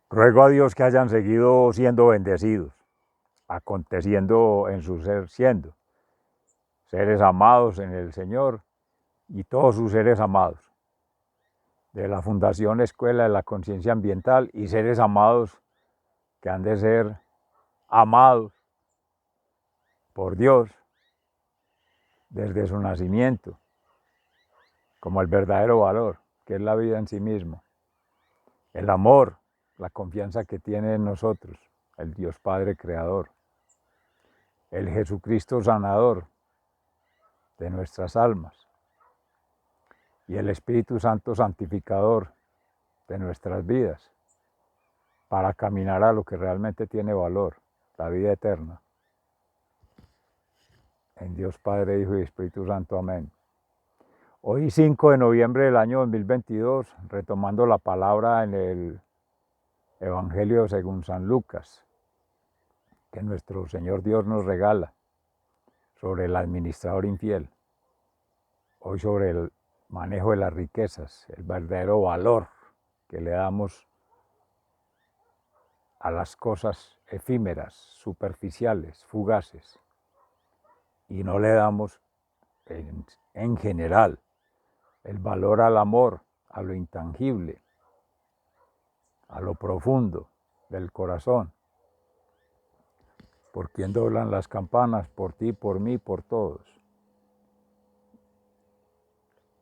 Ruego a Dios que hayan seguido siendo bendecidos, aconteciendo en su ser siendo, seres amados en el Señor y todos sus seres amados, de la Fundación Escuela de la Conciencia Ambiental y seres amados que han de ser amados por Dios desde su nacimiento, como el verdadero valor, que es la vida en sí mismo, el amor, la confianza que tiene en nosotros, el Dios Padre Creador, el Jesucristo sanador de nuestras almas y el Espíritu Santo santificador de nuestras vidas para caminar a lo que realmente tiene valor, la vida eterna. En Dios Padre, Hijo y Espíritu Santo. Amén. Hoy 5 de noviembre del año 2022, retomando la palabra en el Evangelio según San Lucas, que nuestro Señor Dios nos regala sobre el administrador infiel. Hoy sobre el manejo de las riquezas, el verdadero valor que le damos a las cosas efímeras, superficiales, fugaces, y no le damos en general el valor al amor, a lo intangible, a lo profundo del corazón. ¿Por quién doblan las campanas? Por ti, por mí, por todos.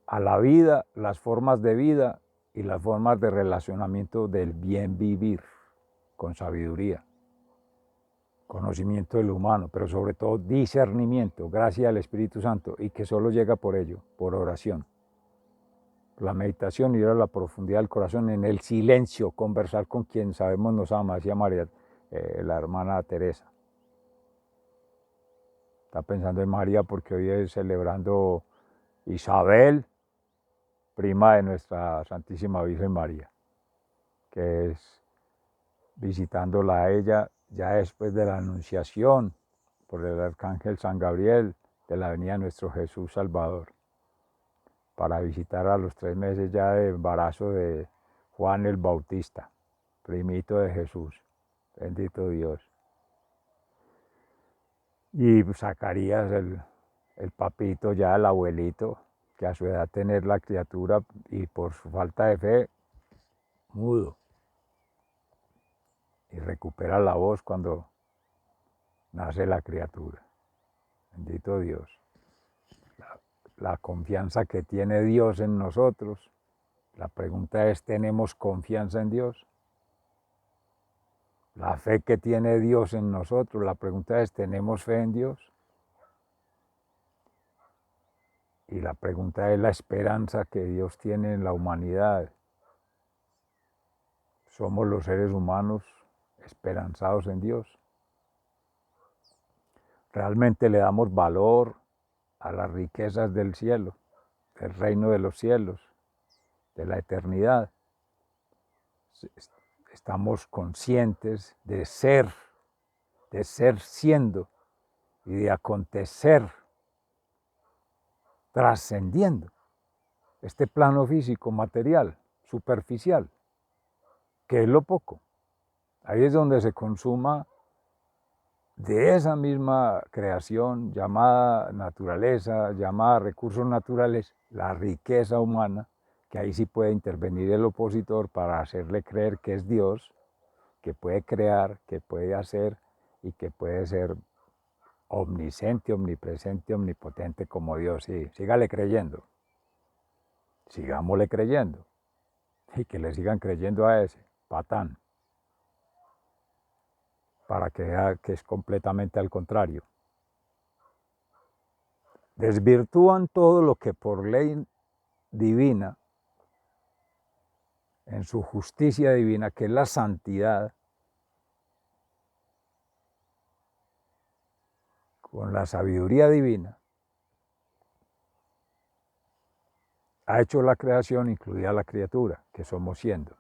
A la vida, las formas de vida y las formas de relacionamiento del bien vivir, con sabiduría, conocimiento del humano, pero sobre todo discernimiento, gracias al Espíritu Santo, y que solo llega por ello, por oración. La meditación, ir a la profundidad del corazón, en el silencio, conversar con quien sabemos nos ama, decía María, la hermana Teresa. Está pensando en María porque hoy es celebrando Isabel, prima de nuestra Santísima Virgen María, que es visitándola a ella ya después de la Anunciación por el Arcángel San Gabriel de la venida de nuestro Jesús Salvador, para visitar a los 3 meses ya de embarazo de Juan el Bautista, primito de Jesús, bendito Dios. Y Zacarías, el papito ya, el abuelito, que a su edad tener la criatura y por su falta de fe, mudo. Y recupera la voz cuando nace la criatura. Bendito Dios. La confianza que tiene Dios en nosotros. La pregunta es, ¿tenemos confianza en Dios? La fe que tiene Dios en nosotros. La pregunta es, ¿tenemos fe en Dios? Y la pregunta es la esperanza que Dios tiene en la humanidad. ¿Somos los seres humanos esperanzados en Dios? ¿Realmente le damos valor a las riquezas del cielo, del reino de los cielos, de la eternidad? Estamos conscientes de ser siendo y de acontecer, trascendiendo este plano físico, material, superficial, que es lo poco. Ahí es donde se consuma de esa misma creación llamada naturaleza, llamada recursos naturales, la riqueza humana, que ahí sí puede intervenir el opositor para hacerle creer que es Dios, que puede crear, que puede hacer y que puede ser omnisciente, omnipresente, omnipotente como Dios. Sí, sígale creyendo, sigámosle creyendo y que le sigan creyendo a ese patán, para que vea que es completamente al contrario. Desvirtúan todo lo que por ley divina, en su justicia divina, que es la santidad, con la sabiduría divina, ha hecho la creación, incluida la criatura, que somos siendo.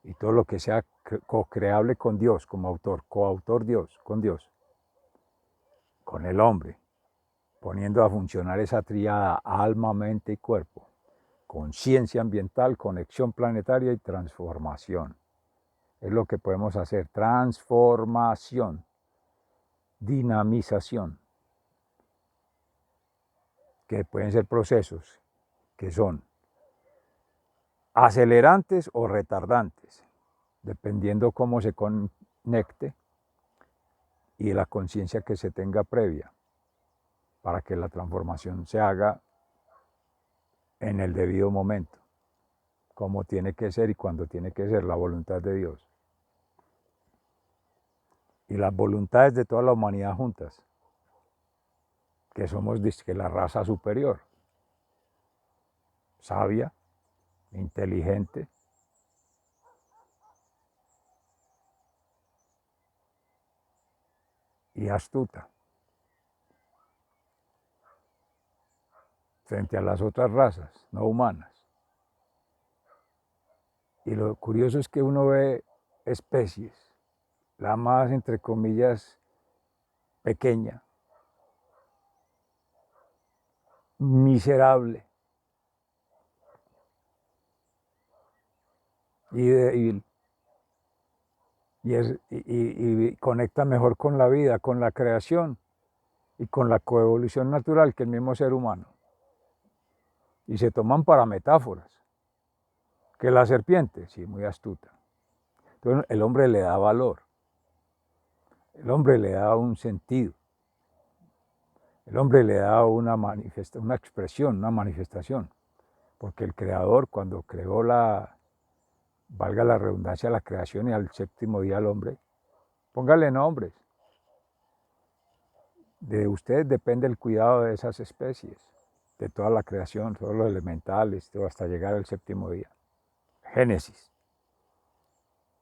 Y todo lo que sea co-creable con Dios, como autor, coautor Dios, con Dios, con el hombre, poniendo a funcionar esa tríada alma, mente y cuerpo, conciencia ambiental, conexión planetaria y transformación. es lo que podemos hacer. Transformación, dinamización, que pueden ser procesos que son acelerantes o retardantes, dependiendo cómo se conecte y la conciencia que se tenga previa para que la transformación se haga en el debido momento, como tiene que ser y cuando tiene que ser, la voluntad de Dios. Y las voluntades de toda la humanidad juntas, que somos dizque la raza superior, sabia, inteligente, y astuta frente a las otras razas no humanas. Y lo curioso es que uno ve especies, la más entre comillas pequeña, miserable y débil, y conecta mejor con la vida, con la creación y con la coevolución natural que el mismo ser humano. Y se toman para metáforas. Que la serpiente, sí, muy astuta. Entonces el hombre le da valor, el hombre le da un sentido, el hombre le da una expresión, una manifestación, porque el creador cuando creó valga la redundancia, la creación y al séptimo día al hombre, póngale nombres. De ustedes depende el cuidado de esas especies, de toda la creación, todos los elementales, todo hasta llegar al séptimo día. Génesis.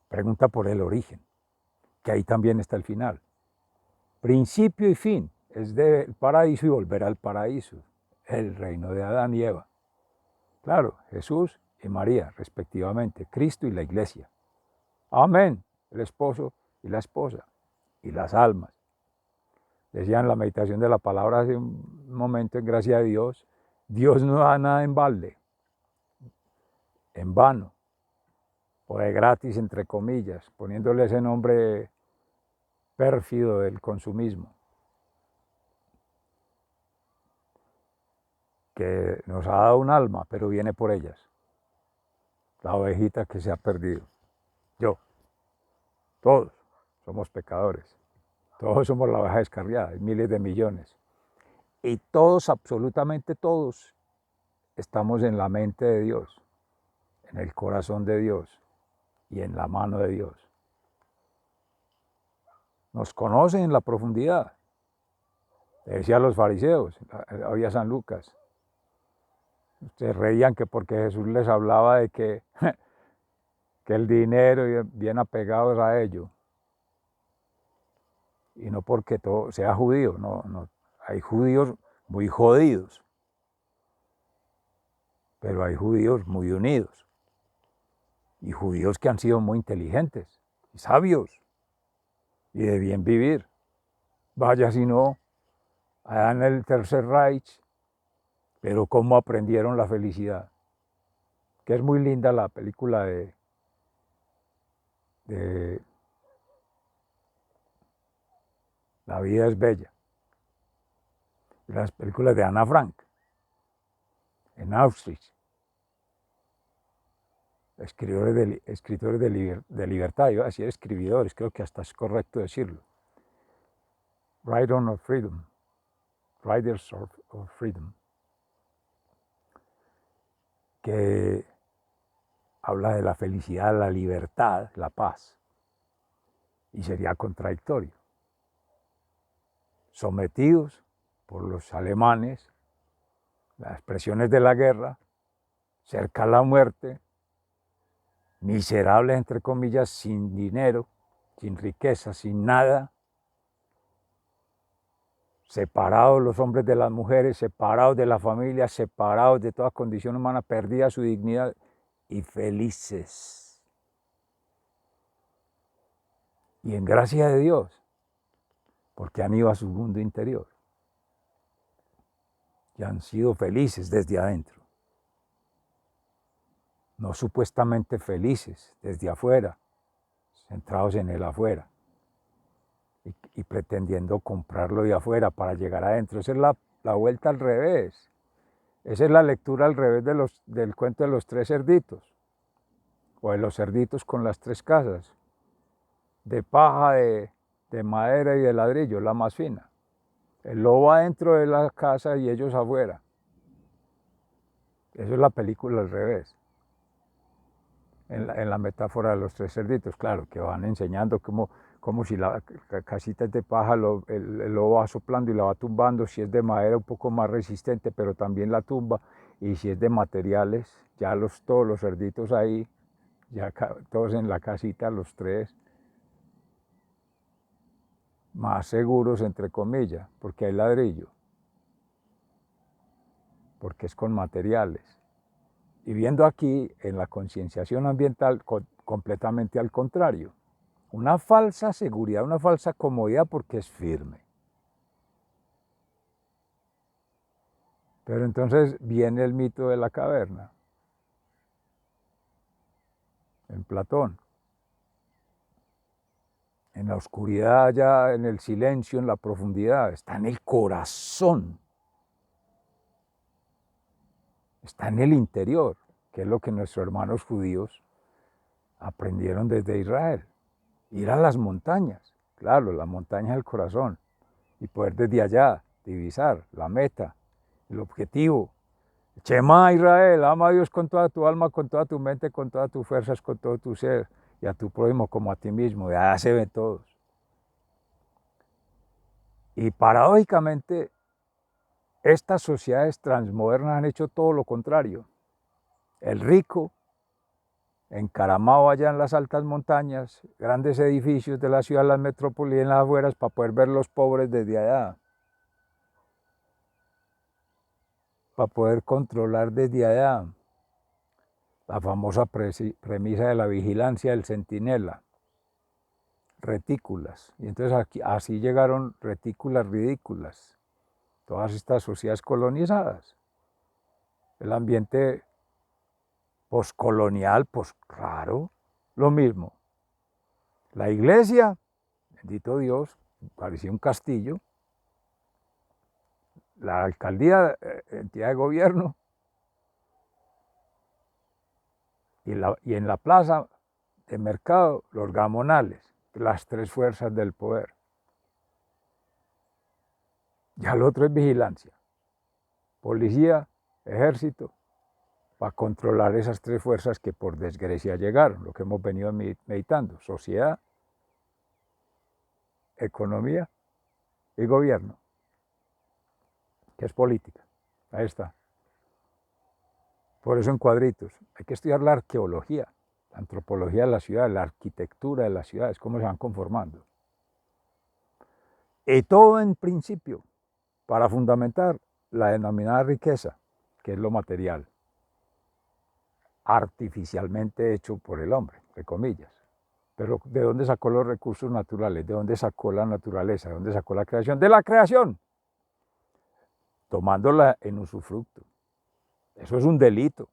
Pregunta por el origen, que ahí también está el final. Principio y fin, es del paraíso y volver al paraíso, el reino de Adán y Eva. Claro, Jesús y María, respectivamente, Cristo y la iglesia. Amén, el esposo y la esposa, y las almas. Decía en la meditación de la palabra hace un momento, en gracia de Dios, Dios no da nada en balde, en vano, o de gratis, entre comillas, poniéndole ese nombre pérfido del consumismo, que nos ha dado un alma, pero viene por ellas, la ovejita que se ha perdido. Yo, todos somos pecadores, todos somos la oveja descarriada, hay miles de millones, y todos, absolutamente todos, estamos en la mente de Dios, en el corazón de Dios y en la mano de Dios. Nos conocen en la profundidad. Le decía a los fariseos, había San Lucas, se reían que porque Jesús les hablaba de que el dinero bien apegados a ello, y no porque todo sea judío, no, hay judíos muy jodidos, pero hay judíos muy unidos, y judíos que han sido muy inteligentes, y sabios, y de bien vivir. Vaya si no, allá en el Tercer Reich, pero cómo aprendieron la felicidad, que es muy linda la película de La vida es bella, y las películas de Ana Frank, en Auschwitz, escritores de libertad, yo decía escribidores, creo que hasta es correcto decirlo. Riders of Freedom, que habla de la felicidad, la libertad, la paz, y sería contradictorio. Sometidos por los alemanes, las presiones de la guerra, cerca a la muerte, miserables entre comillas, sin dinero, sin riqueza, sin nada, separados los hombres de las mujeres, separados de la familia, separados de toda condición humana, perdida su dignidad y felices. Y en gracia de Dios, porque han ido a su mundo interior y han sido felices desde adentro, no supuestamente felices desde afuera, centrados en el afuera y pretendiendo comprarlo de afuera para llegar adentro. Esa es la vuelta al revés. Esa es la lectura al revés del cuento de los tres cerditos, o de los cerditos con las tres casas, de paja, de madera y de ladrillo, la más fina. El lobo adentro de la casa y ellos afuera. Eso es la película al revés. En la metáfora de los tres cerditos, claro, que van enseñando como si la casita es de paja, el lobo va soplando y la va tumbando. Si es de madera, un poco más resistente, pero también la tumba. Y si es de materiales, ya todos los cerditos ahí, ya todos en la casita, los tres, más seguros, entre comillas, porque hay ladrillo, porque es con materiales. Y viendo aquí, en la concienciación ambiental, completamente al contrario. Una falsa seguridad, una falsa comodidad porque es firme. Pero entonces viene el mito de la caverna, en Platón. En la oscuridad, ya en el silencio, en la profundidad, está en el corazón, está en el interior, que es lo que nuestros hermanos judíos aprendieron desde Israel. Ir a las montañas, claro, la montaña del corazón, y poder desde allá divisar la meta, el objetivo. Shema Israel, ama a Dios con toda tu alma, con toda tu mente, con todas tus fuerzas, con todo tu ser, y a tu prójimo como a ti mismo. Ya se ven todos. Y paradójicamente, estas sociedades transmodernas han hecho todo lo contrario. El rico, encaramado allá en las altas montañas, grandes edificios de la ciudad, las metrópolis en las afueras, para poder ver los pobres desde allá, para poder controlar desde allá. La famosa premisa de la vigilancia del centinela, retículas. Y entonces así llegaron retículas ridículas, todas estas sociedades colonizadas. El ambiente poscolonial, pues claro, lo mismo. La iglesia, bendito Dios, parecía un castillo. La alcaldía, entidad de gobierno, y en la plaza de mercado, los gamonales, las tres fuerzas del poder. Ya lo otro es vigilancia, policía, ejército, para controlar esas tres fuerzas que por desgracia llegaron, lo que hemos venido meditando: sociedad, economía y gobierno, que es política. Ahí está. Por eso en cuadritos, hay que estudiar la arqueología, la antropología de la ciudad, la arquitectura de las ciudades, cómo se van conformando. Y todo en principio para fundamentar la denominada riqueza, que es lo material, artificialmente hecho por el hombre, entre comillas. Pero ¿de dónde sacó los recursos naturales? ¿De dónde sacó la naturaleza? ¿De dónde sacó la creación? ¡De la creación! Tomándola en usufructo. Eso es un delito,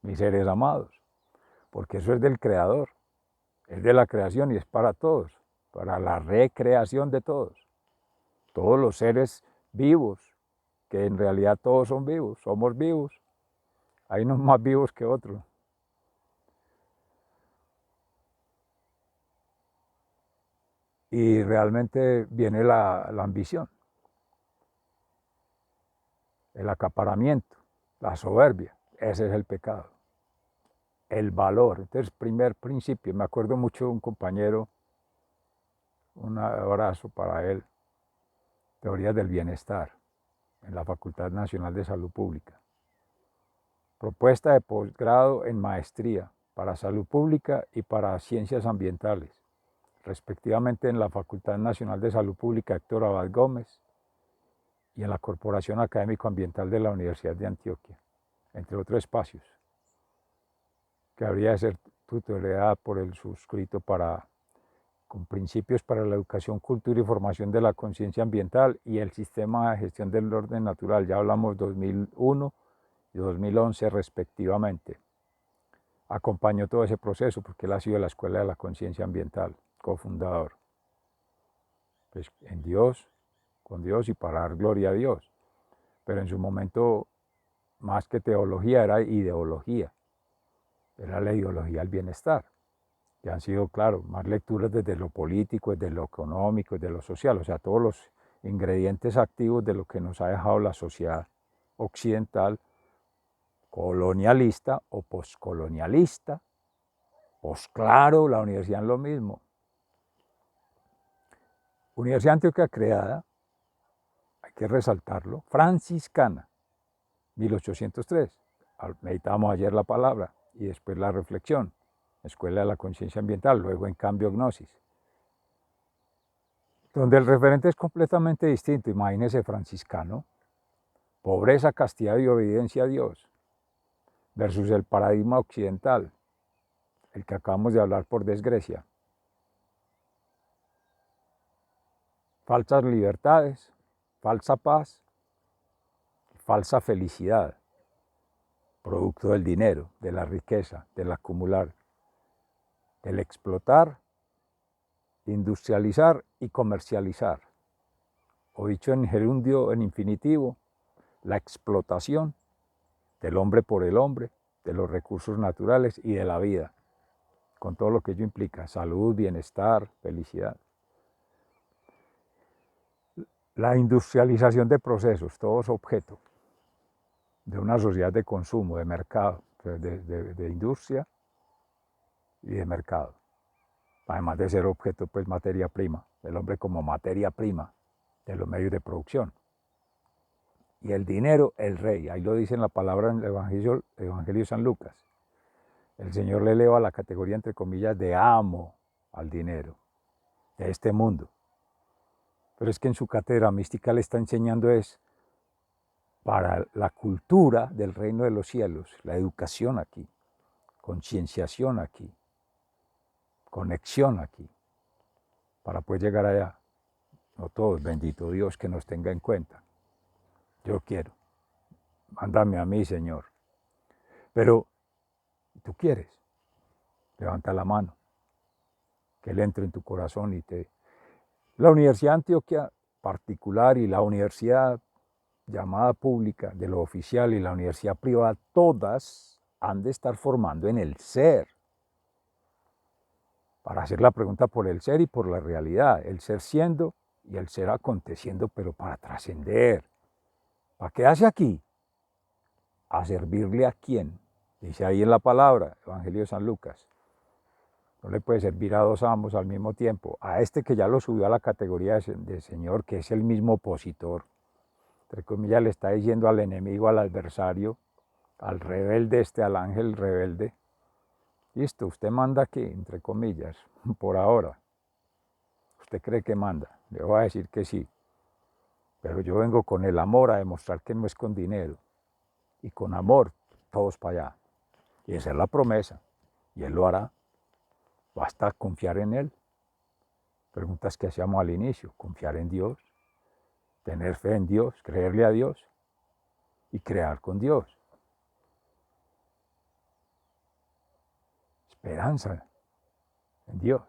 mis seres amados, porque eso es del Creador, es de la creación y es para todos, para la recreación de todos. Todos los seres vivos, que en realidad todos son vivos, somos vivos. Hay unos más vivos que otros. Y realmente viene la ambición, el acaparamiento, la soberbia. Ese es el pecado. El valor. Entonces, primer principio, me acuerdo mucho de un compañero, un abrazo para él, teoría del bienestar, en la Facultad Nacional de Salud Pública. Propuesta de posgrado en maestría para salud pública y para ciencias ambientales, respectivamente en la Facultad Nacional de Salud Pública Héctor Abad Gómez y en la Corporación Académico Ambiental de la Universidad de Antioquia, entre otros espacios, que habría de ser tutelada por el suscrito con principios para la educación, cultura y formación de la conciencia ambiental y el sistema de gestión del orden natural. Ya hablamos 2001 y 2011 respectivamente. acompañó todo ese proceso porque él ha sido la Escuela de la Conciencia Ambiental, cofundador. Pues en Dios, con Dios y para dar gloria a Dios. Pero en su momento, más que teología, era ideología. Era la ideología del bienestar. Que han sido, claro, más lecturas desde lo político, desde lo económico, desde lo social, o sea, todos los ingredientes activos de lo que nos ha dejado la sociedad occidental, colonialista o poscolonialista, pues claro, la universidad es lo mismo. Universidad Antioquia creada, hay que resaltarlo, franciscana, 1803. Meditamos ayer la palabra y después la reflexión. Escuela de la Conciencia Ambiental, luego en cambio Gnosis. Donde el referente es completamente distinto, imagínese franciscano, pobreza, castidad y obediencia a Dios, versus el paradigma occidental, el que acabamos de hablar por desgracia. Falsas libertades, falsa paz, falsa felicidad, producto del dinero, de la riqueza, del acumular, del explotar, industrializar y comercializar. O dicho en gerundio, en infinitivo, la explotación del hombre por el hombre, de los recursos naturales y de la vida, con todo lo que ello implica, salud, bienestar, felicidad. La industrialización de procesos, todo es objeto de una sociedad de consumo, de mercado, de industria y de mercado. Además de ser objeto, pues materia prima, el hombre como materia prima de los medios de producción. Y el dinero, el rey, ahí lo dice en la palabra en el Evangelio de San Lucas. El Señor le eleva la categoría, entre comillas, de amo al dinero, de este mundo. Pero es que en su cátedra mística le está enseñando es para la cultura del reino de los cielos, la educación aquí, concienciación aquí, conexión aquí, para poder llegar allá. No todos, bendito Dios, que nos tenga en cuenta. Yo quiero, mándame a mí, Señor. Pero, ¿tú quieres? Levanta la mano, que Él entre en tu corazón y te... La Universidad de Antioquia particular y la universidad llamada pública de lo oficial y la universidad privada, todas han de estar formando en el ser. Para hacer la pregunta por el ser y por la realidad, el ser siendo y el ser aconteciendo, pero para trascender. ¿Para qué hace aquí? A servirle a quién. Dice ahí en la palabra, Evangelio de San Lucas. No le puede servir a dos amos al mismo tiempo. A este que ya lo subió a la categoría de Señor, que es el mismo opositor. Entre comillas, le está diciendo al enemigo, al adversario, al rebelde al ángel rebelde. Listo, usted manda aquí, entre comillas, por ahora. Usted cree que manda. Le voy a decir que sí. Pero yo vengo con el amor a demostrar que no es con dinero. Y con amor, todos para allá. Y esa es la promesa. Y Él lo hará. Basta confiar en Él. Preguntas que hacíamos al inicio. Confiar en Dios. Tener fe en Dios. Creerle a Dios. Y crear con Dios. Esperanza en Dios.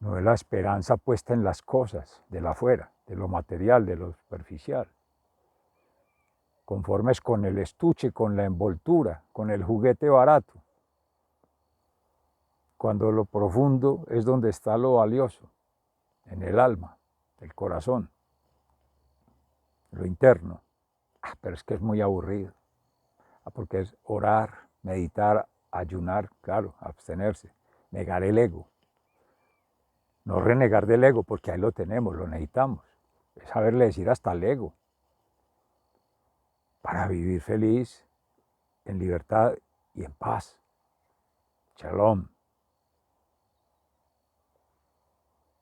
No es la esperanza puesta en las cosas de la afuera, de lo material, de lo superficial. Conformes con el estuche, con la envoltura, con el juguete barato. Cuando lo profundo es donde está lo valioso, en el alma, el corazón, lo interno. Pero es que es muy aburrido, porque es orar, meditar, ayunar, claro, abstenerse, negar el ego. No renegar del ego, porque ahí lo tenemos, lo necesitamos. Es saberle decir hasta al ego, para vivir feliz, en libertad y en paz. Shalom.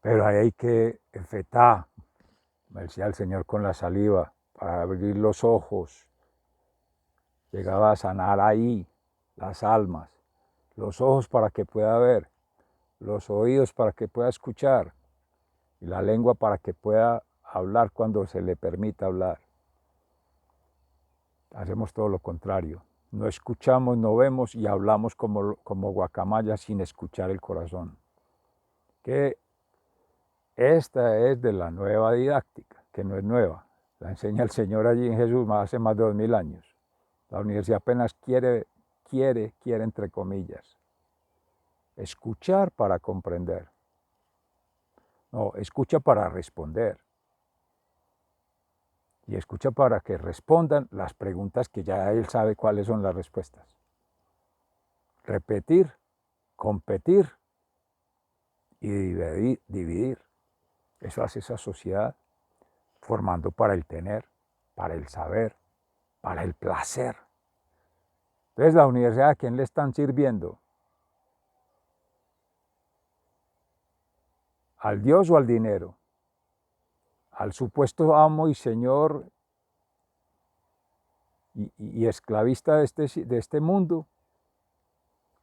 Pero ahí hay que enfetar, me decía el Señor con la saliva, para abrir los ojos. Llegaba a sanar ahí las almas, los ojos para que pueda ver, los oídos para que pueda escuchar y la lengua para que pueda hablar cuando se le permita hablar. Hacemos todo lo contrario. No escuchamos, no vemos y hablamos como guacamayas sin escuchar el corazón. Que esta es de la nueva didáctica, que no es nueva. La enseña el Señor allí en Jesús hace más de 2000 años. La universidad apenas quiere entre comillas, escuchar para comprender. No, escucha para responder. Y escucha para que respondan las preguntas que ya él sabe cuáles son las respuestas. Repetir, competir y dividir. Eso hace esa sociedad, formando para el tener, para el saber, para el placer. Entonces, la universidad, ¿a quién le están sirviendo? ¿Al Dios o al dinero? ¿Al supuesto amo y señor y esclavista de este mundo?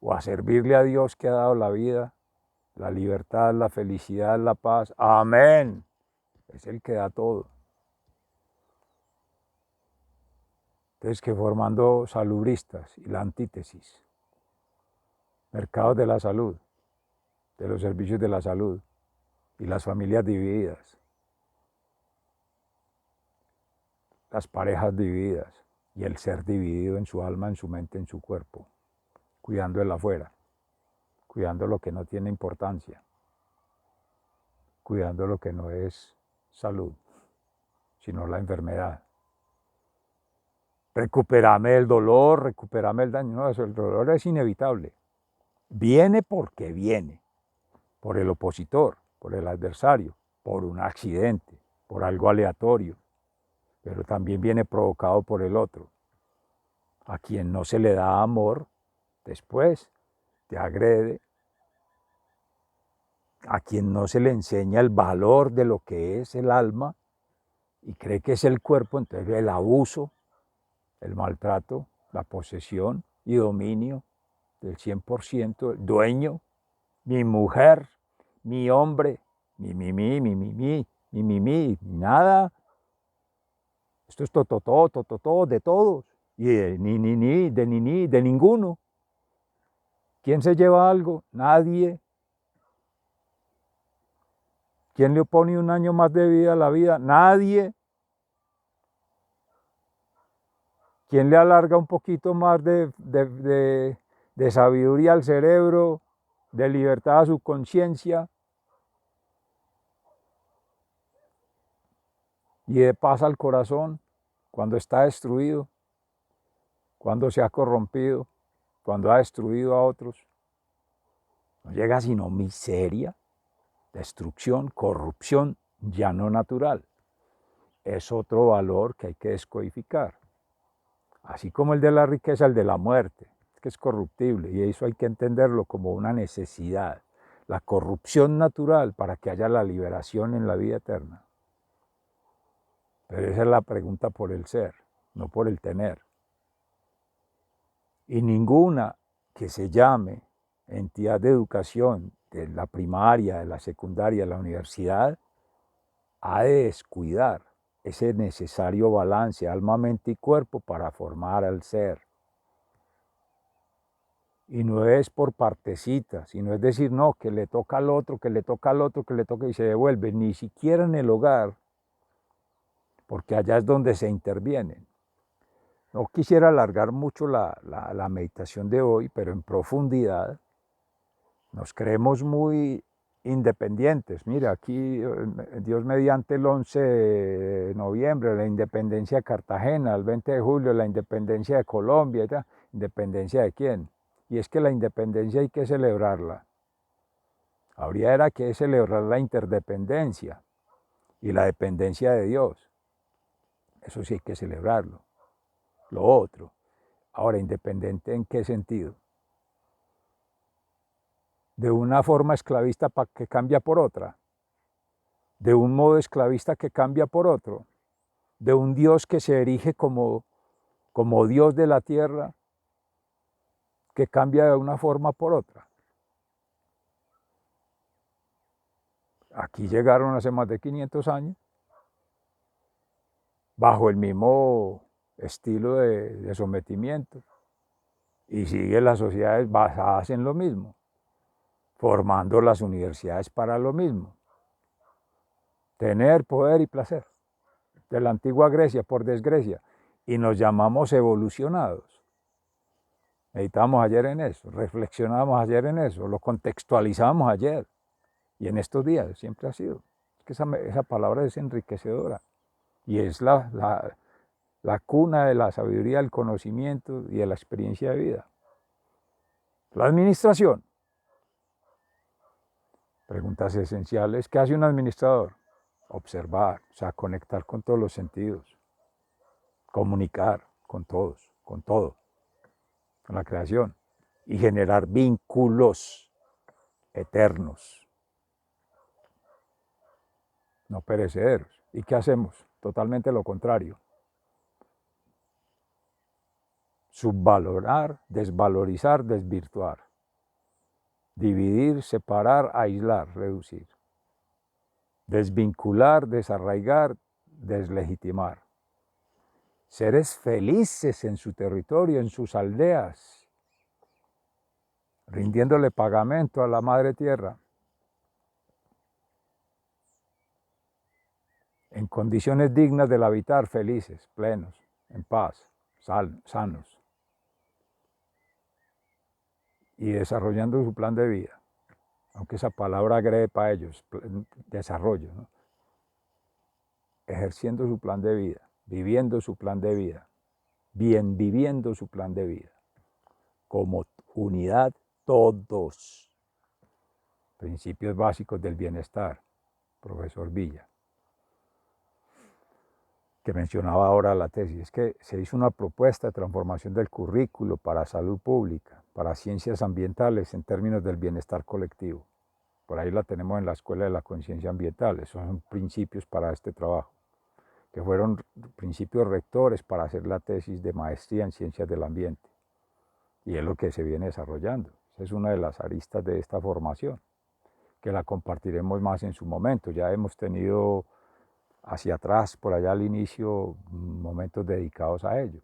¿O a servirle a Dios que ha dado la vida, la libertad, la felicidad, la paz? Amén. Es el que da todo. Entonces, que formando salubristas y la antítesis, mercados de la salud, de los servicios de la salud y las familias divididas, las parejas divididas y el ser dividido en su alma, en su mente, en su cuerpo, cuidando el afuera, cuidando lo que no tiene importancia, cuidando lo que no es salud, sino la enfermedad. Recuperame el dolor, recuperame el daño. No, eso, el dolor es inevitable. Viene porque viene, por el opositor, por el adversario, por un accidente, por algo aleatorio, pero también viene provocado por el otro. A quien no se le da amor, después te agrede. A quien no se le enseña el valor de lo que es el alma y cree que es el cuerpo, entonces el abuso, el maltrato, la posesión y dominio del 100%, el dueño, mi mujer, mi hombre, mi, nada. Esto es tototó, de todos. Y de de ninguno. ¿Quién se lleva algo? Nadie. ¿Quién le opone un año más de vida a la vida? Nadie. ¿Quién le alarga un poquito más de sabiduría al cerebro, de libertad a su conciencia y de paz al corazón cuando está destruido, cuando se ha corrompido, cuando ha destruido a otros? No llega sino miseria, destrucción, corrupción, ya no natural. Es otro valor que hay que descodificar. Así como el de la riqueza, el de la muerte, que es corruptible, y eso hay que entenderlo como una necesidad, la corrupción natural para que haya la liberación en la vida eterna. Pero esa es la pregunta por el ser, no por el tener. Y ninguna que se llame entidad de educación, de la primaria, de la secundaria, de la universidad, ha de descuidar ese necesario balance alma, mente y cuerpo para formar al ser. Y no es por partecitas, sino es decir, no, que le toca al otro, que le toca al otro, que le toca y se devuelve, ni siquiera en el hogar, porque allá es donde se intervienen. No quisiera alargar mucho la meditación de hoy, pero en profundidad nos creemos muy independientes. Mira, aquí Dios mediante el 11 de noviembre, la independencia de Cartagena, el 20 de julio, la independencia de Colombia, ¿independencia de quién? Y es que la independencia hay que celebrarla. Habría era que celebrar la interdependencia y la dependencia de Dios. Eso sí hay que celebrarlo. Lo otro. Ahora, ¿independiente en qué sentido? De una forma esclavista que cambia por otra, de un modo esclavista que cambia por otro, de un Dios que se erige como Dios de la tierra, que cambia de una forma por otra. Aquí llegaron hace más de 500 años, bajo el mismo estilo de sometimiento, y sigue las sociedades basadas en lo mismo, formando las universidades para lo mismo. Tener, poder y placer. De la antigua Grecia, por desgracia. Y nos llamamos evolucionados. Meditamos ayer en eso, reflexionamos ayer en eso, lo contextualizamos ayer. Y en estos días siempre ha sido. Es que esa palabra es enriquecedora. Y es la cuna de la sabiduría, del conocimiento y de la experiencia de vida. La administración. Preguntas esenciales. ¿Qué hace un administrador? Observar, o sea, conectar con todos los sentidos. Comunicar con todos, con todo, con la creación. Y generar vínculos eternos, no perecederos. ¿Y qué hacemos? Totalmente lo contrario. Subvalorar, desvalorizar, desvirtuar. Dividir, separar, aislar, reducir. Desvincular, desarraigar, deslegitimar. Seres felices en su territorio, en sus aldeas, rindiéndole pagamento a la madre tierra, en condiciones dignas del habitar, felices, plenos, en paz, sanos, y desarrollando su plan de vida, aunque esa palabra agrede para ellos, desarrollo, ¿no? Ejerciendo su plan de vida, viviendo su plan de vida, bien viviendo su plan de vida, como unidad todos. Principios básicos del bienestar, profesor Villa, que mencionaba ahora la tesis. Es que se hizo una propuesta de transformación del currículo para salud pública, para ciencias ambientales en términos del bienestar colectivo. Por ahí la tenemos en la Escuela de la Conciencia Ambiental. Esos son principios para este trabajo, que fueron principios rectores para hacer la tesis de maestría en ciencias del ambiente. Y es lo que se viene desarrollando. Esa es una de las aristas de esta formación, que la compartiremos más en su momento. Ya hemos tenido hacia atrás, por allá al inicio, momentos dedicados a ello.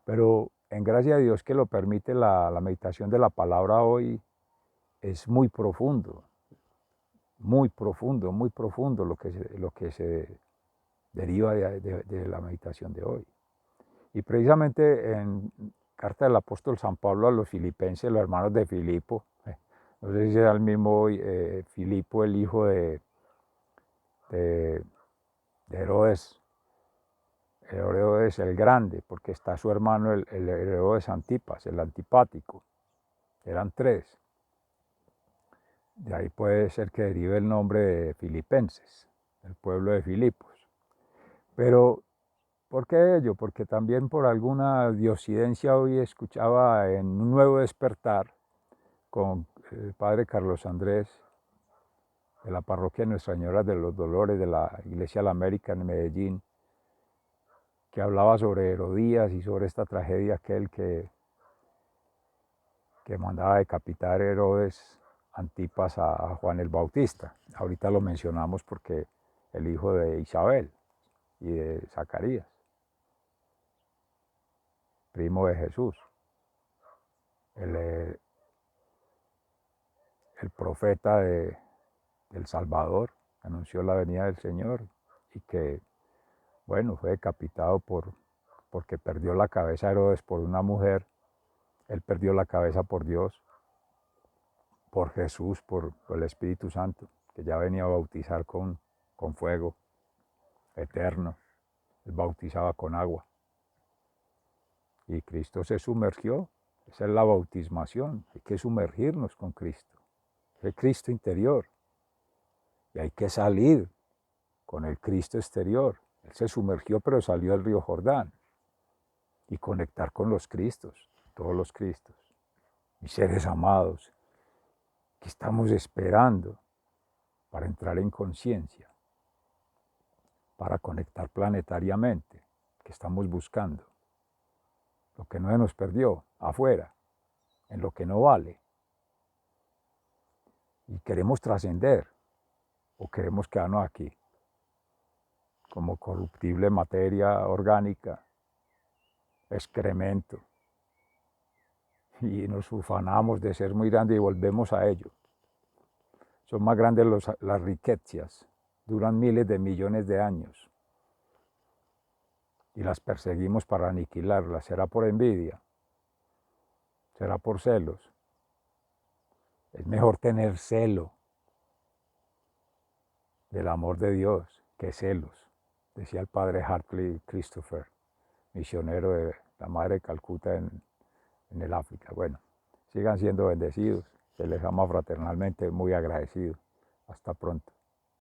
Pero en gracia de Dios que lo permite, la meditación de la palabra hoy es muy profundo lo que se deriva de la meditación de hoy. Y precisamente en carta del apóstol San Pablo a los filipenses, los hermanos de Filipo, no sé si era el mismo Filipo, el hijo de Herodes el Grande, porque está su hermano el Herodes Antipas, el antipático. Eran tres. De ahí puede ser que derive el nombre de Filipenses, el pueblo de Filipos. Pero, ¿por qué ello? Porque también por alguna diosidencia hoy escuchaba en un nuevo despertar con el padre Carlos Andrés, de la parroquia Nuestra Señora de los Dolores de la Iglesia de la América en Medellín, que hablaba sobre Herodías y sobre esta tragedia aquel que mandaba decapitar Herodes Antipas a Juan el Bautista. Ahorita lo mencionamos porque el hijo de Isabel y de Zacarías, primo de Jesús, el profeta del Salvador, anunció la venida del Señor y que, bueno, fue decapitado porque perdió la cabeza Herodes por una mujer. Él perdió la cabeza por Dios, por Jesús, por el Espíritu Santo, que ya venía a bautizar con fuego eterno. Él bautizaba con agua. Y Cristo se sumergió. Esa es la bautismación. Hay que sumergirnos con Cristo. Es el Cristo interior. Y hay que salir con el Cristo exterior. Él se sumergió, pero salió al río Jordán. Y conectar con los Cristos, todos los Cristos. Mis seres amados, que estamos esperando para entrar en conciencia, para conectar planetariamente, que estamos buscando. Lo que no se nos perdió afuera, en lo que no vale. Y queremos trascender o queremos quedarnos aquí, como corruptible materia orgánica, excremento, y nos ufanamos de ser muy grandes y volvemos a ello. Son más grandes las riquezas, duran miles de millones de años y las perseguimos para aniquilarlas. ¿Será por envidia? ¿Será por celos? Es mejor tener celo del amor de Dios que celos, decía el padre Hartley Christopher, misionero de la Madre de Calcuta en el África. Bueno, sigan siendo bendecidos, se les ama fraternalmente, muy agradecido. Hasta pronto.